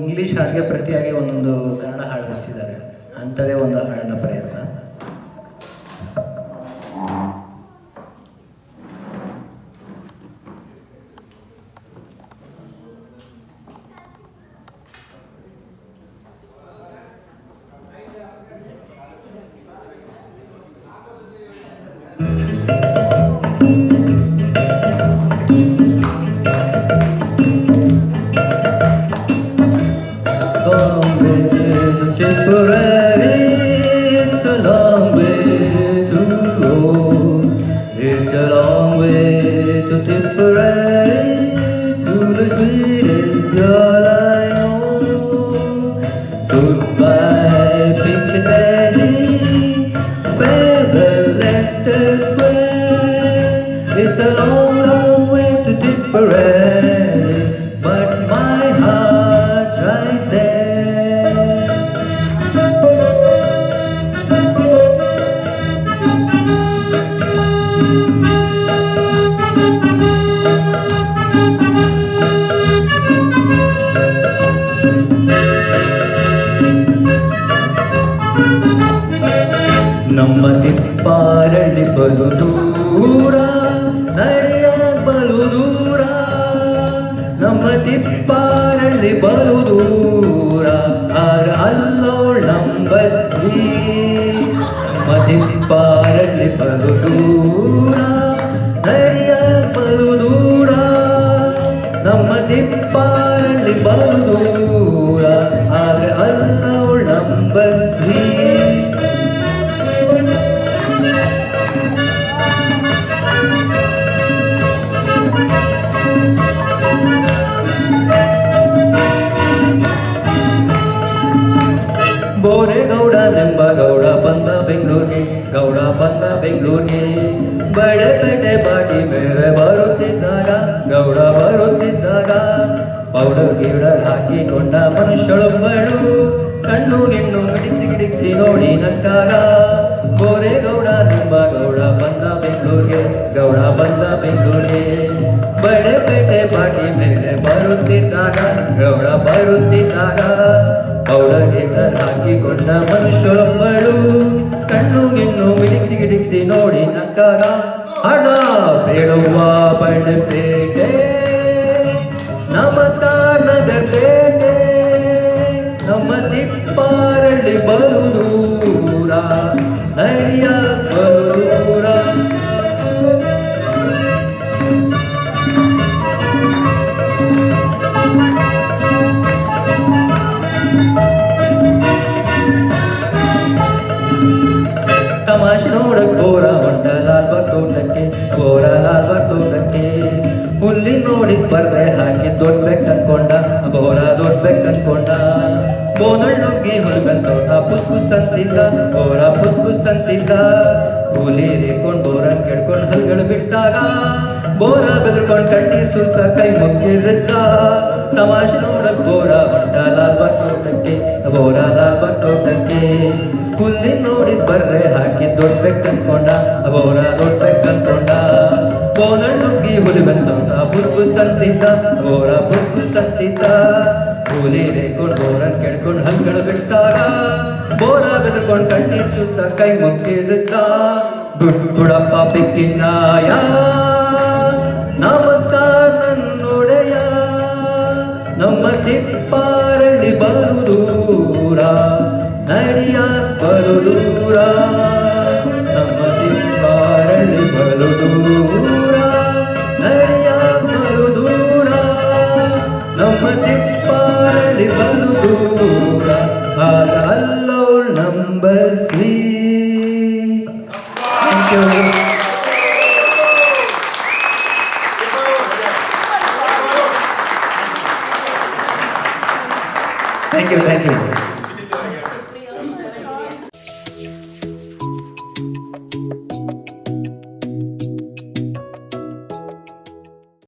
English ಹಾಡಿಗೆ ಪ್ರತಿಯಾಗಿ ಒಂದೊಂದು ಕನ್ನಡ ಹಾಡು ಧರಿಸಿದ್ದಾರೆ. ಅಂಥದ್ದೇ ಒಂದು ಹಾಡಿನ ಪ್ರಯತ್ನ. It's a long way to Tipperary, to the sweetest girl I know. Goodbye Piccadilly, farewell Leicester Square. It's a long, long way to Tipperary, but my heart's right there. ನಮ್ಮ ತಿಪ್ಪಾರಳ್ಳಿ ಬಲು ದೂರ, ನಡೆಯಾಗ ಬಲು ದೂರ. ನಮ್ಮ ತಿಪ್ಪಾರಳ್ಳಿ ಬಲು ದೂರ, ಆರ ಅಲ್ಲೋಳ್ ನಂಬಸ್ವಿ. ನಮ್ಮ ತಿಪ್ಪಾರಳ್ಳಿ ಬಲು ದೂರ, ನಡೆಯಾಗ ಬಲು ದೂರ. ನಮ್ಮ ತಿಪ್ಪಾರಳ್ಳಿ ಬಲು ದೂರ, ಆರ ಅಲ್ಲೋಳ್ ನಂಬಸ್ವಿ. ಬೋರೇಗೌಡ ನೆಂಬ ಗೌಡ ಬಂದ ಬೆಂಗಳೂರಿಗೆ, ಗೌಡ ಬಂದ ಬೆಂಗಳೂರಿಗೆ. ಬಳೆಪೇಟೆ ಬಾಟಿ ಮೇಲೆ ಬರುತ್ತಿದ್ದಾಗ, ಗೌಡ ಬರುತ್ತಿದ್ದಾಗ, ಪೌಡರ್ ಗಿಡರ್ ಹಾಕಿಕೊಂಡ ಮನುಷ್ಯಳೊಬ್ಬಳು ಕಣ್ಣು ಗಿಣ್ಣು ಮಿಡಿಸಿ ಗಿಡಿಸಿ ನೋಡಿ ನಕ್ಕಾಗ. ಬೋರೇಗೌಡ ನೆಂಬ ಗೌಡ ಬಂದ ಬೆಂಗಳೂರಿಗೆ, ಗೌಡ ಬಂದ ಬೆಂಗಳೂರಿಗೆ. ಬಳೆಪೇಟೆ ಬಾಟಿ ಮೇಲೆ ಬರುತ್ತಿದ್ದಾಗ, ಗೌಡ ಬರುತ್ತಿದ್ದಾಗ, ಪೌಡರ್ ಗಿಡರ್ ಹಾಕಿಕೊಂಡ ಮನುಷ್ಯಳೊಬ್ಬಳು ಕಣ್ಣು ಗಿಣ್ಣು ಮಿಡಿಸಿ ಗಿಡಿಸಿ ನೋಡಿ ನಕ್ಕಾಗ. ಹಣ ಬೇಡುವ ಬಳೆಪೇಟೆ, ನಮಸ್ಕಾರ ನಗರ್ ಪೇಟೆ. ನಮ್ಮ ತಿಪ್ಪಾರಳ್ಳಿ ಬಲು ದೂರ, ನಡಿಯ ಬಲು ದೂರ. ತಮಾಷೆ ನೋಡಕ್ ಬೋರ ಹೊಂಟ ಲಾಲ್ಬಾಗ್ ತೋಟಕ್ಕೆ, ಬೋರ ಲಾಲ್ಬಾಗ್ ತೋಟಕ್ಕೆ. ಹುಲ್ಲಿ ನೋಡಿದ್ ಬರ್ರೆ ಹಾಕಿ ದೊಡ್ಡ ಬೆಕ್ ಅನ್ಕೊಂಡ, ಬೋರ ದೊಡ್ಡ ಬೆಕ್ ಅನ್ಕೊಂಡ. ಬೋನಳ್ ನುಗ್ಗಿ ಹುಲ್ಗನ್ ಸೌಟ ಪುಸ್ ಪುಸ್ ಅಂತಿದ್ದ, ಬೋರ ಪುಸ್ ಪುಸ್ ಅಂತಿದ್ದ. ಹುಲಿ ರೇಕೊಂಡ್ ಬೋರನ್ ಕೆಡ್ಕೊಂಡ್ ಹಲ್ಗಳು ಬಿಟ್ಟಾಗ, ಬೋರ ಬೆದರ್ಕೊಂಡ್ ಕಣ್ಣೀರ್ ಸುಸ್ತ ಕೈ ಮುಗ್ಗಿರಿದ್ದ. ತಮಾಷೆ ನೋಡಕ್ ಬೋರ ಹೊಂಟ ಲಾಲ್ಬಾಗ್ ತೋಟಕ್ಕೆ, ಬೋರ ಲಾಲ್ಬಾಗ್ ತೋಟಕ್ಕೆ. ಹುಲ್ಲಿ ನೋಡಿದ್ ಬರ್ರೆ ಹಾಕಿ ದೊಡ್ಡ ಬೆಕ್ ಅನ್ಕೊಂಡ, ಬೋರ ದೊಡ್ಡ ಬೆಕ್ ಅನ್ಕೊಂಡ. ಬೋನಳ್ ನುಗ್ಗಿ ಹುಲಿ ಬೆನ್ಸೌಟ ಪುಸ್ ಪುಸ್ ಅಂತಿದ್ದ, ಬೋರ ಪುಸ್ ಪುಸ್ ಅಂತಿದ್ದ. ಹುಲಿ ರೇಕೊಂಡ್ ಬೋರನ್ ಕೆಡ್ಕೊಂಡ್ ಹಲ್ಗಳು ಬಿಟ್ಟಾಗ, ಬೋರ ಬೆದರ್ಕೊಂಡ್ ಕಣ್ಣೀರ್ ಸುಸ್ತ ಕೈ ಮುಗ್ಗಿರುತ್ತ. ದುಡ್ಡಪ್ಪ ಬೆಕ್ಕಿನಾಯ, ನಮಸ್ಕಾರ ನನ್ನೊಡೆಯ. ನಮ್ಮ ತಿಪ್ಪಾರಳ್ಳಿ ಬಲು ದೂರ, ನಡಿಯ ಬಲು ದೂರ. ನಮ್ಮ ತಿಪ್ಪಾರಳ್ಳಿ ಬಲು ದೂರ, ನಡಿಯ ಬಲು ದೂರ. ನಮ್ಮ ತಿಪ್ಪಾರಳ್ಳಿ ಬಲು ದೂರ, ಆಗ ಅಲ್ಲೋಳ್ ನಂಬಸ್ವಿ. Thank you. Thank you, thank you.